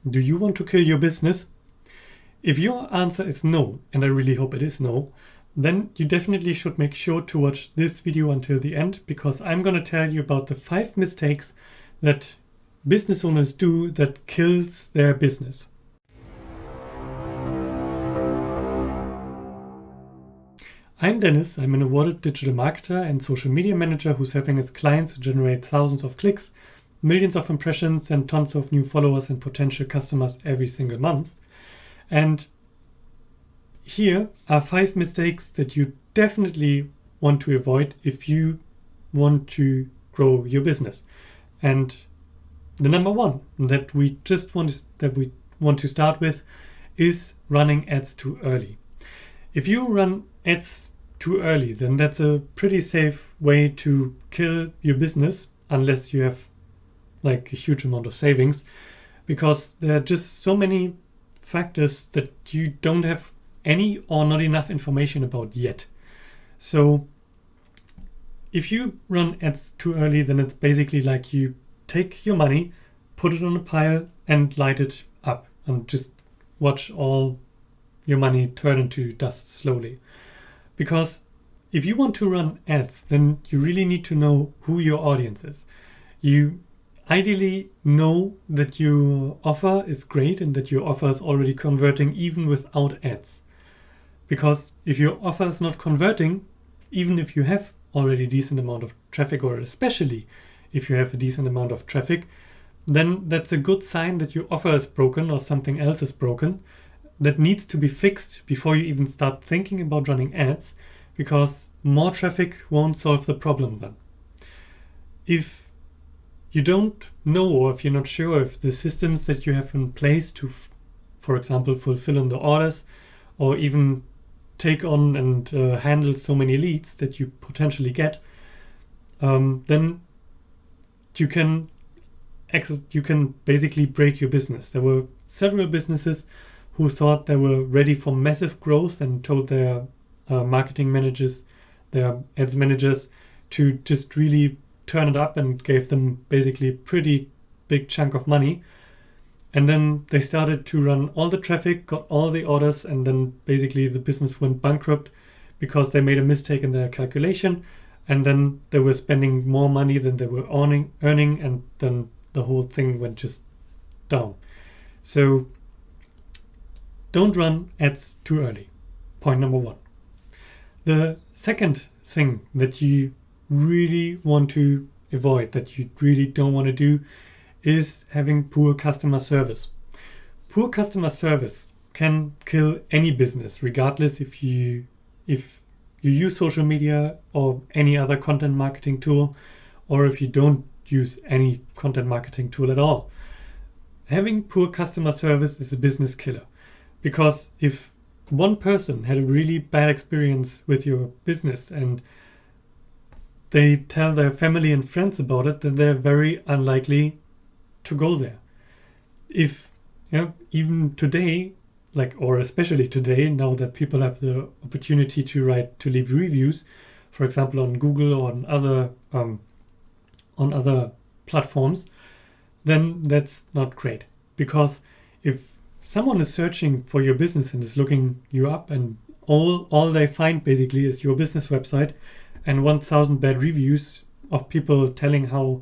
Do you want to kill your business? If your answer is no, and I really hope it is no, then you definitely should make sure to watch this video until the end, because I'm going to tell you about the 5 mistakes that business owners do that kills their business. I'm Dennis. I'm an awarded digital marketer and social media manager who's helping his clients to generate thousands of clicks, millions of impressions, and tons of new followers and potential customers every single month. And here are 5 mistakes that you definitely want to avoid if you want to grow your business. And the number one that we want to start with is running ads too early. If you run ads too early, then that's a pretty safe way to kill your business, unless you have like a huge amount of savings, because there are just so many factors that you don't have any or not enough information about yet. So if you run ads too early, then it's basically like you take your money, put it on a pile and light it up and just watch all your money turn into dust slowly. Because if you want to run ads, then you really need to know who your audience is. You ideally know that your offer is great and that your offer is already converting even without ads. Because if your offer is not converting, even if you have already a decent amount of traffic, or especially if you have a decent amount of traffic, then that's a good sign that your offer is broken or something else is broken that needs to be fixed before you even start thinking about running ads, because more traffic won't solve the problem then. If you don't know, or if you're not sure if the systems that you have in place to, for example, fulfill on the orders, or even take on and handle so many leads that you potentially get, then you can basically break your business. There were several businesses who thought they were ready for massive growth and told their marketing managers, their ads managers, to just really turn it up, and gave them basically a pretty big chunk of money. And then they started to run all the traffic, got all the orders, and then basically the business went bankrupt because they made a mistake in their calculation, and then they were spending more money than they were earning, and then the whole thing went just down. So don't run ads too early. Point number 1. The second thing that you really want to avoid, that you really don't want to do, is having poor customer service. Poor customer service can kill any business, regardless if you use social media or any other content marketing tool, or if you don't use any content marketing tool at all. Having poor customer service is a business killer. Because if one person had a really bad experience with your business and they tell their family and friends about it, then they're very unlikely to go there. If even today, or especially today, now that people have the opportunity to leave reviews, for example on Google or on other platforms, then that's not great. Because if someone is searching for your business and is looking you up, and all they find basically is your business website and 1,000 bad reviews of people telling how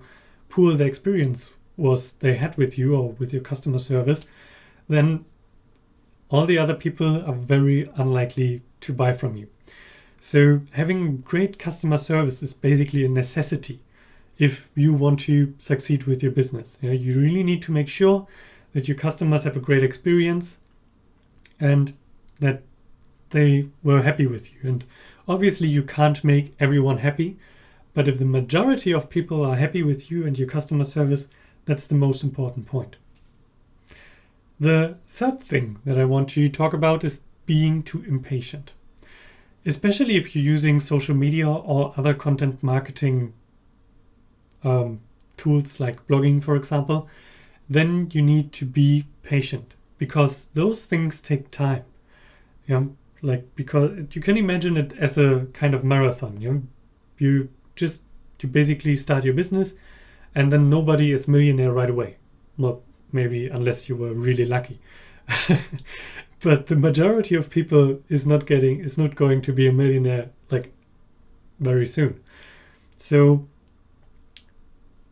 poor the experience was they had with you or with your customer service, then all the other people are very unlikely to buy from you. So having great customer service is basically a necessity if you want to succeed with your business. You really need to make sure that your customers have a great experience and that they were happy with you. And obviously you can't make everyone happy, but if the majority of people are happy with you and your customer service, that's the most important point. The third thing that I want to talk about is being too impatient. Especially if you're using social media or other content marketing tools like blogging, for example, then you need to be patient, because those things take time. Because you can imagine it as a kind of marathon. You basically start your business, and then nobody is millionaire right away. Well, maybe unless you were really lucky. But the majority of people is not going to be a millionaire like very soon. So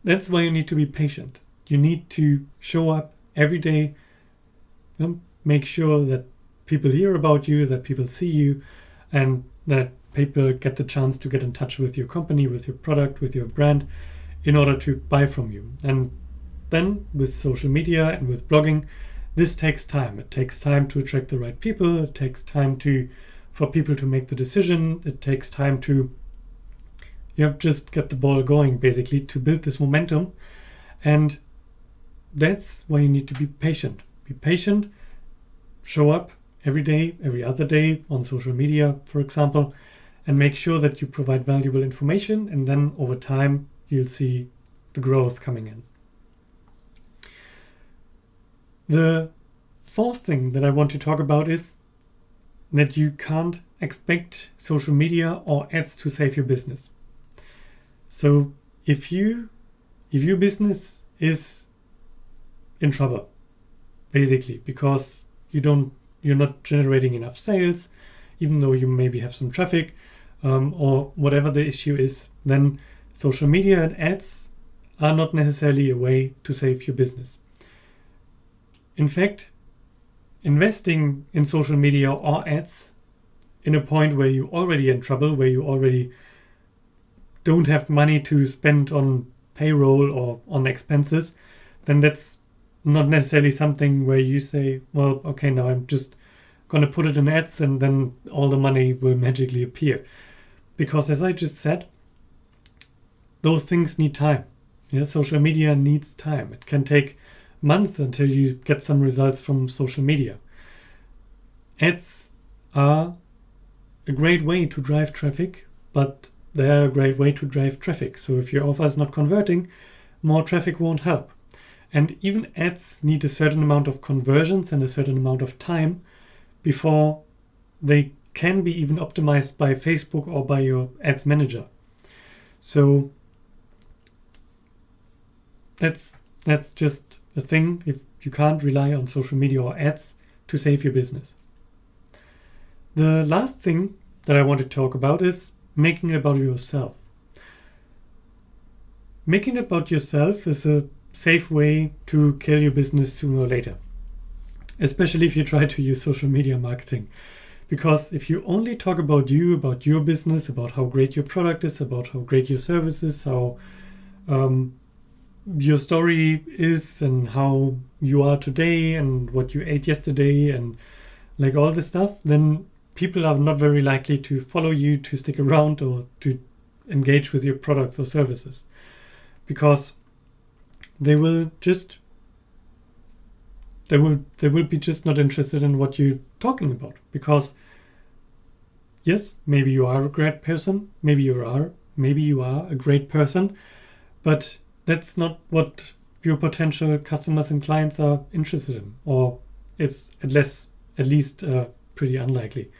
that's why you need to be patient. You need to show up every day, make sure that people hear about you, that people see you, and that people get the chance to get in touch with your company, with your product, with your brand, in order to buy from you. And then with social media and with blogging, this takes time. It takes time to attract the right people. It takes time for people to make the decision. It takes time to just get the ball going, basically, to build this momentum. And that's why you need to be patient. Be patient, show up every day, every other day on social media, for example, and make sure that you provide valuable information. And then over time, you'll see the growth coming in. The fourth thing that I want to talk about is that you can't expect social media or ads to save your business. So if your business is in trouble, basically, because you're not generating enough sales, even though you maybe have some traffic, or whatever the issue is, then social media and ads are not necessarily a way to save your business. In fact, investing in social media or ads in a point where you're already in trouble, where you already don't have money to spend on payroll or on expenses, then that's not necessarily something where you say, well, okay, now I'm just going to put it in ads and then all the money will magically appear. Because as I just said, those things need time. Social media needs time. It can take months until you get some results from social media. Ads are a great way to drive traffic, but they are a great way to drive traffic. So if your offer is not converting, more traffic won't help. And even ads need a certain amount of conversions and a certain amount of time before they can be even optimized by Facebook or by your ads manager. So that's just the thing. If you can't rely on social media or ads to save your business. The last thing that I want to talk about is making it about yourself. Making it about yourself is a safe way to kill your business sooner or later, especially if you try to use social media marketing. Because if you only talk about you, about your business, about how great your product is, about how great your service is, how your story is, and how you are today, and what you ate yesterday, and like all this stuff, then people are not very likely to follow you, to stick around, or to engage with your products or services. Because they will be just not interested in what you're talking about. Because yes, maybe you are a great person, maybe you are a great person, but that's not what your potential customers and clients are interested in, or it's at least pretty unlikely.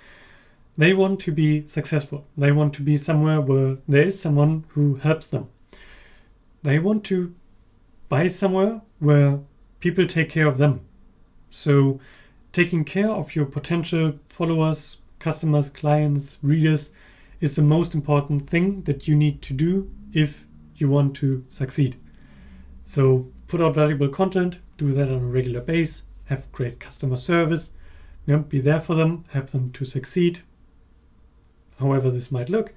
They want to be successful. They want to be somewhere where there is someone who helps them. They want to buy somewhere where people take care of them. So taking care of your potential followers, customers, clients, readers is the most important thing that you need to do if you want to succeed. So put out valuable content, do that on a regular basis, have great customer service, be there for them, help them to succeed, however this might look,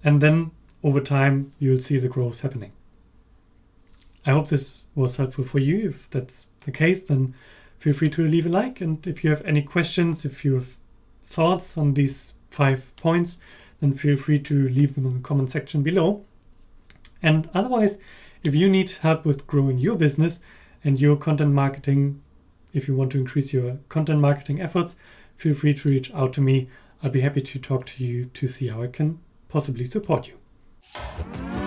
and then over time you'll see the growth happening. I hope this was helpful for you. If that's the case, then feel free to leave a like, and if you have any questions, if you have thoughts on these 5 points, then feel free to leave them in the comment section below. And otherwise, if you need help with growing your business and your content marketing, if you want to increase your content marketing efforts, feel free to reach out to me. I'll be happy to talk to you to see how I can possibly support you.